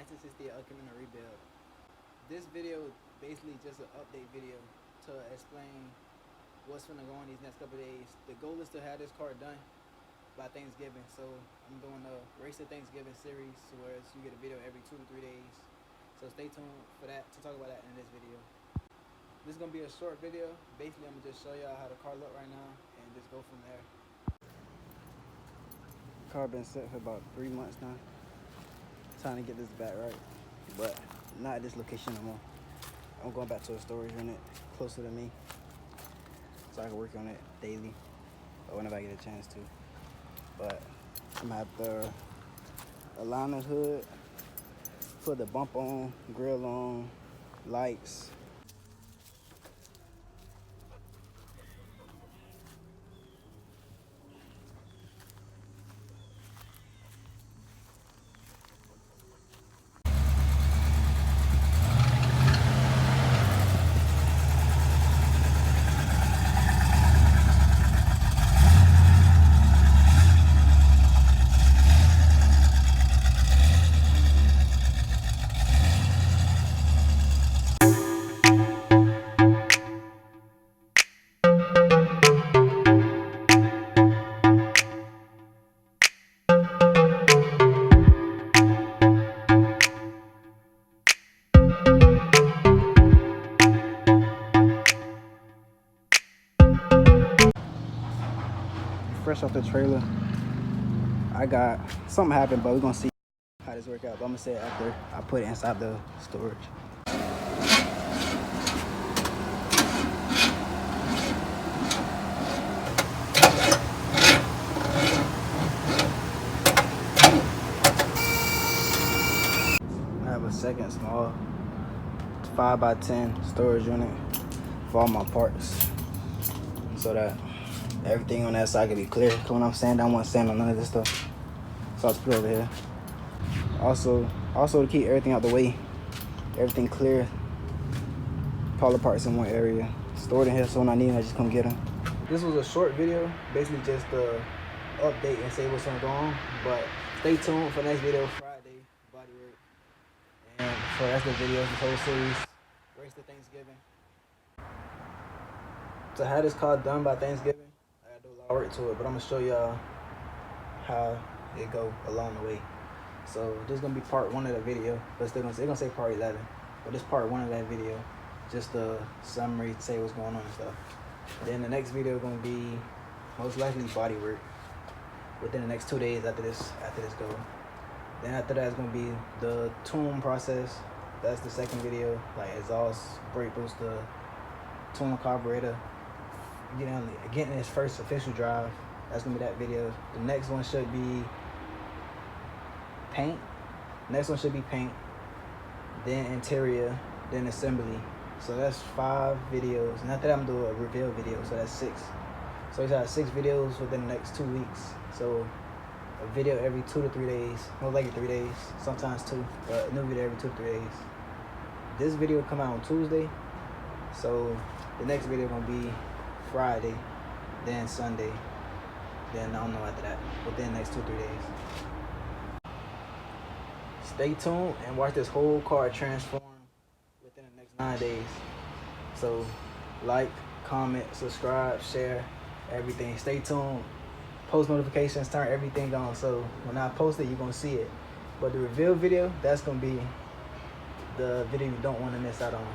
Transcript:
1960 Camino rebuild. This video is basically just an update video to explain what's gonna go on these next couple of days. The goal is to have this car done by Thanksgiving, so I'm doing a Race to Thanksgiving series where you get a video every 2 to 3 days. So stay tuned for that, to talk about that in this video. This is gonna be a short video. Basically, I'm gonna just show y'all how the car look right now and just go from there. Car been set for about 3 months now. Trying to get this back right, but not at this location no more. I'm going back to a storage unit closer to me so I can work on it daily or whenever I get a chance to. But I'm gonna have to align the hood, put the bump on, grill on, lights. Fresh off the trailer, I got something happened, but we're gonna see how this work out. But I'm gonna say it after I put it inside the storage. I have a second small 5x10 storage unit for all my parts, so that everything on that side can be clear. When I'm sanding, I don't want to sand on none of this stuff, so I'll just put it over here. Also to keep everything out the way, everything clear, pull the parts in one area, stored in here, so when I need them, I just come get them. This was a short video, basically just to update and say what's going on. But stay tuned for next video, Friday, bodywork. And so that's the video, this whole series, Race to Thanksgiving. To have this car done by Thanksgiving, I gotta do a lot of work to it, but I'm gonna show y'all how it go along the way. So this is gonna be part 1 of the video, but it's gonna say part 11. But this part 1 of that video, just a summary to say what's going on and stuff. Then the next video is gonna be most likely body work within the next 2 days after this go. Then after that is gonna be the tune process. That's the second video, like exhaust, brake booster, tune carburetor, getting his first official drive. That's gonna be that video. The next one should be paint. Then interior, then assembly. So that's 5 videos. And after that, I'm doing a reveal video, so that's 6. So he's got 6 videos within the next 2 weeks. So a video every 2 to 3 days, more likely 3 days, sometimes 2, but a new video every 2 to 3 days. This video will come out on Tuesday, so the next video gonna be Friday, then Sunday, then I don't know after that, within the next 2 to 3 days. Stay tuned and watch this whole car transform within the next 9 days. So like, comment, subscribe, share, everything. Stay tuned. Post notifications, turn everything on, so when I post it, you're gonna see it. But the reveal video, that's gonna be the video you don't want to miss out on.